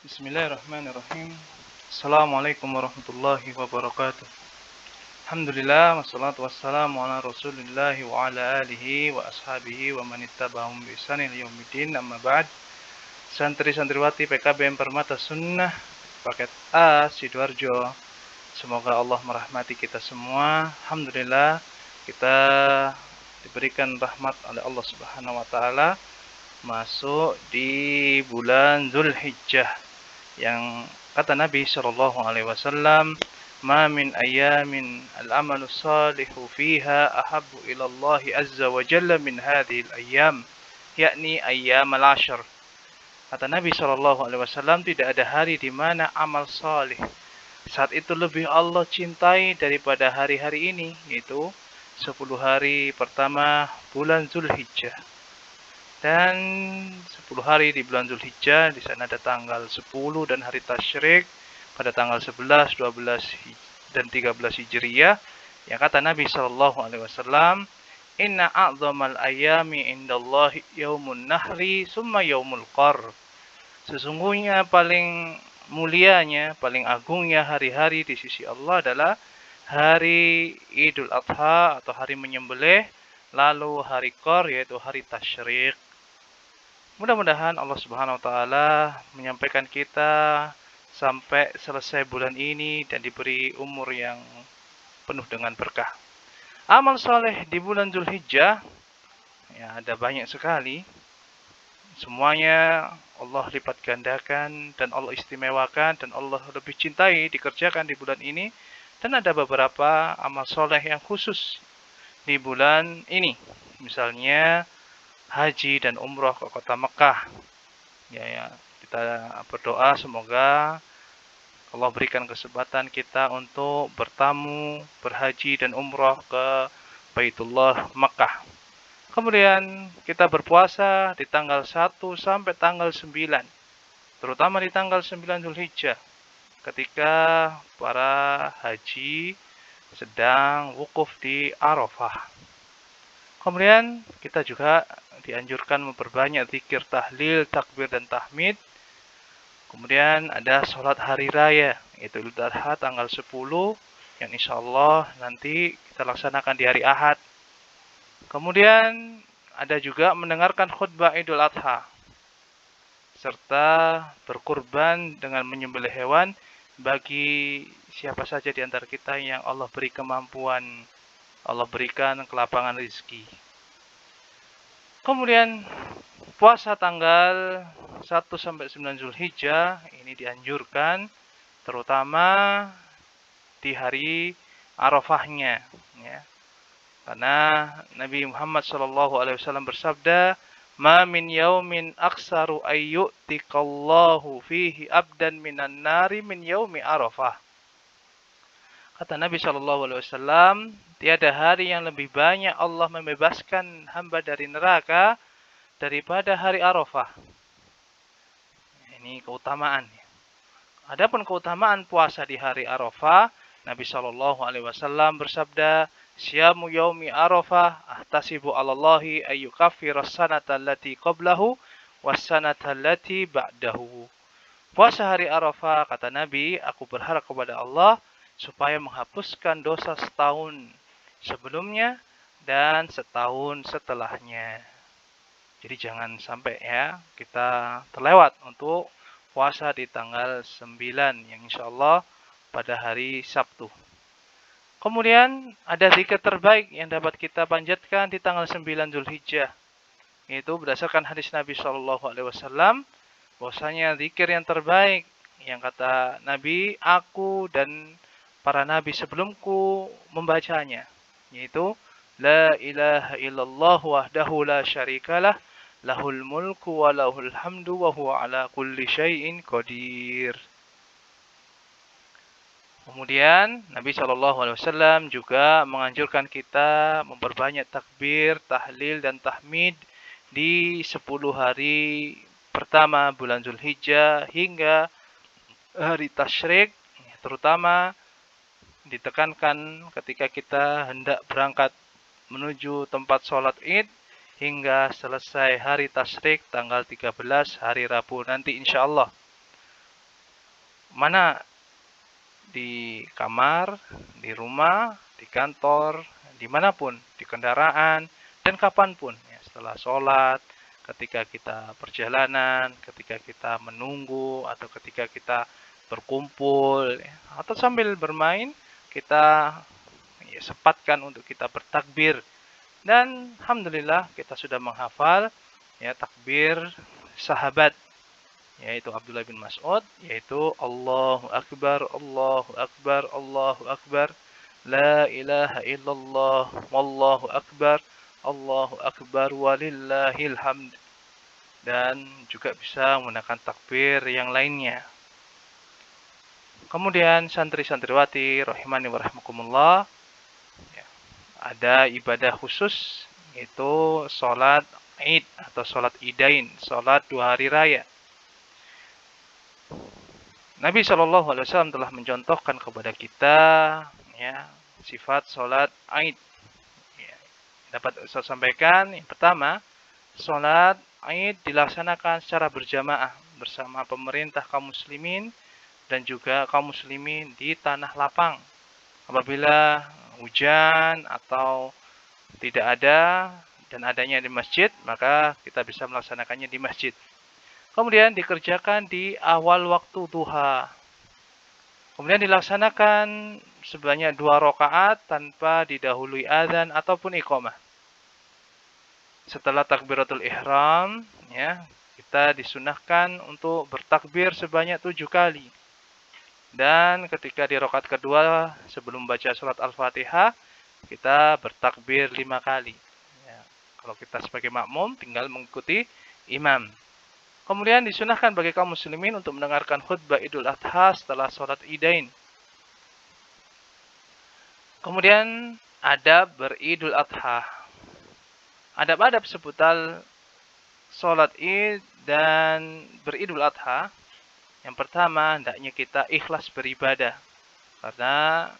Bismillahirrahmanirrahim. Assalamualaikum warahmatullahi wabarakatuh. Alhamdulillah wassalatu wassalamu ala Rasulillah wa ala alihi wa ashabihi wa man ittaba'ahum bi ihsan ila yaumiddin. Amma ba'd. Santri-santriwati PKBM Permata Sunnah paket A Sidoarjo. Semoga Allah merahmati kita semua. Alhamdulillah kita diberikan rahmat oleh Allah Subhanahu wa taala masuk di bulan Zulhijjah yang kata Nabi Shallallahu Alaihi Wasallam, "Ma min ayamin al-amalu salihu fiha ahabbu ila Allah azza wa jalla min hadhihi al-ayyam," yakni ayyam al-ashr. Kata Nabi Shallallahu Alaihi Wasallam, tidak ada hari di mana amal salih saat itu lebih Allah cintai daripada hari-hari ini, yaitu 10 hari pertama bulan Zulhijjah. Dan 10 hari di bulan Zulhijjah, di sana ada tanggal 10 dan hari tasyrik pada tanggal 11, 12 dan 13 Hijriyah. Yang kata Nabi sallallahu alaihi wasallam, "Inna a'dhamal ayami indallahi yaumun nahri summa yaumul qar." Sesungguhnya paling mulianya, paling agungnya hari-hari di sisi Allah adalah hari Idul Adha atau hari menyembelih, lalu hari Qar yaitu hari tasyrik. Mudah-mudahan Allah Subhanahu wa taala menyampaikan kita sampai selesai bulan ini dan diberi umur yang penuh dengan berkah. Amal soleh di bulan Zulhijjah ya ada banyak sekali. Semuanya Allah lipat gandakan dan Allah istimewakan dan Allah lebih cintai dikerjakan di bulan ini. Dan ada beberapa amal soleh yang khusus di bulan ini. Misalnya haji dan umroh ke kota Mekah. Ya, kita berdoa semoga Allah berikan kesempatan kita untuk bertamu, berhaji dan umroh ke Baitullah Mekah. Kemudian kita berpuasa di tanggal 1 sampai tanggal 9. Terutama di tanggal 9 Zulhijjah ketika para haji sedang wukuf di Arafah. Kemudian kita juga dianjurkan memperbanyak zikir, tahlil, takbir, dan tahmid. Kemudian ada sholat hari raya, yaitu Idul Adha tanggal 10, yang insya Allah nanti kita laksanakan di hari Ahad. Kemudian ada juga mendengarkan khutbah Idul Adha, serta berkurban dengan menyembelih hewan bagi siapa saja di antara kita yang Allah beri kemampuan, Allah berikan kelapangan rezeki. Kemudian puasa tanggal 1 sampai 9 Zulhijjah ini dianjurkan terutama di hari Arafahnya, ya. Karena Nabi Muhammad SAW bersabda, "Ma min yaumin aksaru ayyu'tikallahu fihi abdan minan nari min yaumi Arafah." Kata Nabi SAW, tiada hari yang lebih banyak Allah membebaskan hamba dari neraka daripada hari Arafah. Ini keutamaan. Adapun keutamaan puasa di hari Arafah, Nabi SAW bersabda, "Syamu yaumi Arafah ahtasibu 'alallahi ayyukaffiras sanata allati qablahu was sanata allati ba'dahu." Puasa hari Arafah, kata Nabi, aku berharap kepada Allah supaya menghapuskan dosa setahun sebelumnya dan setahun setelahnya. Jadi jangan sampai ya kita terlewat untuk puasa di tanggal 9 yang insya Allah pada hari Sabtu. Kemudian ada zikir terbaik yang dapat kita panjatkan di tanggal 9 Zulhijjah. Yaitu berdasarkan hadis Nabi SAW, bahwasanya zikir yang terbaik yang kata Nabi, aku dan para nabi sebelumku membacanya, yaitu la ilaha illallah wahdahu la syarikalah lahul mulku wa lahul hamdu wa huwa ala kulli syai'in qadir. Kemudian Nabi SAW juga menganjurkan kita memperbanyak takbir, tahlil dan tahmid di 10 hari pertama bulan Zulhijjah hingga hari tasyrik, terutama ditekankan ketika kita hendak berangkat menuju tempat sholat id hingga selesai hari tasyrik tanggal 13 hari Rabu nanti insya Allah. mana di kamar, di rumah, di kantor, dimanapun, di kendaraan, dan kapanpun. Ya, setelah sholat, ketika kita perjalanan, ketika kita menunggu, atau ketika kita berkumpul, ya, atau sambil bermain, kita ya, sempatkan untuk kita bertakbir. Dan alhamdulillah kita sudah menghafal ya takbir sahabat, yaitu Abdullah bin Mas'ud, yaitu Allahu Akbar, Allahu Akbar, Allahu Akbar, La ilaha illallah, Wallahu Akbar, Allahu Akbar, walillahil hamd. Dan juga bisa menggunakan takbir yang lainnya. Kemudian santri-santriwati rahimani wa rahmakumullah, ya, ada ibadah khusus, yaitu sholat Id atau sholat Idain, sholat 2 hari raya. Nabi SAW telah mencontohkan kepada kita ya sifat sholat Id. Ya, dapat saya sampaikan, yang pertama, sholat Id dilaksanakan secara berjamaah bersama pemerintah kaum muslimin dan juga kaum muslimin di tanah lapang. Apabila hujan atau tidak ada dan adanya di masjid, maka kita bisa melaksanakannya di masjid. Kemudian dikerjakan di awal waktu duha. Kemudian dilaksanakan sebanyak 2 rakaat tanpa didahului adzan ataupun iqamah. Setelah takbiratul ihram, ya, kita disunahkan untuk bertakbir sebanyak 7 kali. Dan ketika di rakaat kedua sebelum baca surat Al-Fatihah, kita bertakbir 5 kali. Ya, kalau kita sebagai makmum tinggal mengikuti imam. Kemudian disunahkan bagi kaum muslimin untuk mendengarkan khutbah Idul Adha setelah sholat Idain. Kemudian adab beridul adha. Adab-adab seputar sholat Id dan beridul adha. Yang pertama, hendaknya kita ikhlas beribadah. Karena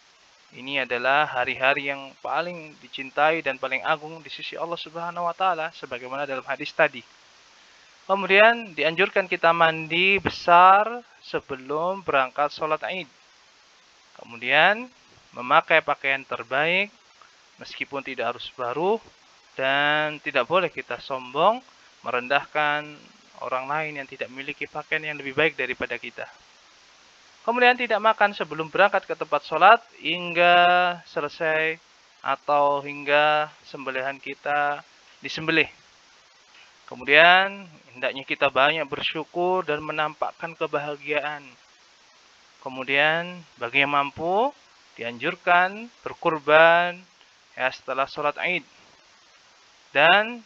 ini adalah hari-hari yang paling dicintai dan paling agung di sisi Allah Subhanahu wa taala sebagaimana dalam hadis tadi. Kemudian dianjurkan kita mandi besar sebelum berangkat sholat Id. Kemudian memakai pakaian terbaik meskipun tidak harus baru, dan tidak boleh kita sombong merendahkan orang lain yang tidak memiliki pakaian yang lebih baik daripada kita. Kemudian tidak makan sebelum berangkat ke tempat sholat hingga selesai atau hingga sembelihan kita disembelih. Kemudian hendaknya kita banyak bersyukur dan menampakkan kebahagiaan. Kemudian bagi yang mampu dianjurkan berkurban ya setelah sholat Id. Dan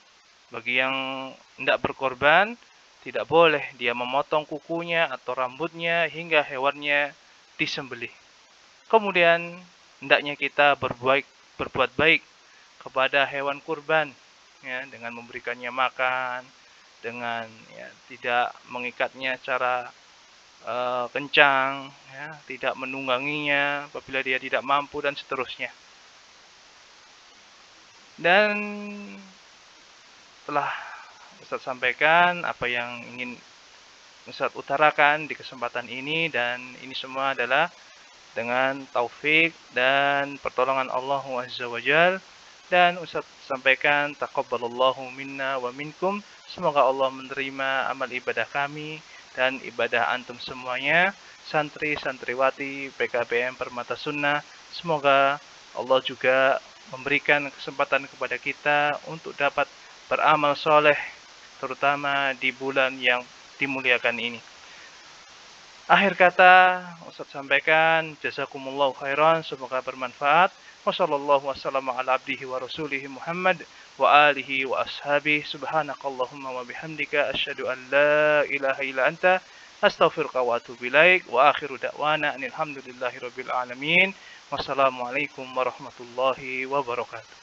bagi yang tidak berkorban, tidak boleh dia memotong kukunya atau rambutnya hingga hewannya disembelih. Kemudian hendaknya kita berbuat baik kepada hewan kurban, ya, dengan memberikannya makan, dengan ya, tidak mengikatnya secara kencang, ya, tidak menungganginya apabila dia tidak mampu dan seterusnya. Dan telah Ustaz sampaikan apa yang ingin Ustaz utarakan di kesempatan ini, dan ini semua adalah dengan taufik dan pertolongan Allah Azza wa Jalla. Dan Ustaz sampaikan taqabbalallahu minna wa minkum. Semoga Allah menerima amal ibadah kami dan ibadah antum semuanya, santri-santriwati PKBM Permata Sunnah. Semoga Allah juga memberikan kesempatan kepada kita untuk dapat beramal soleh, terutama di bulan yang dimuliakan ini. Akhir kata Ustaz sampaikan jazakumullahu khairan, semoga bermanfaat. Wassallallahu wasallam ala abdihi wa rasulihi Muhammad wa alihi wa ashabihi. Subhanakallahumma wa bihamdika asyhadu an la ilaha illa anta astaghfiruka wa atubu ilaik. Wa akhiru da'wana alhamdulillahi rabbil alamin. Wassalamualaikum warahmatullahi wabarakatuh.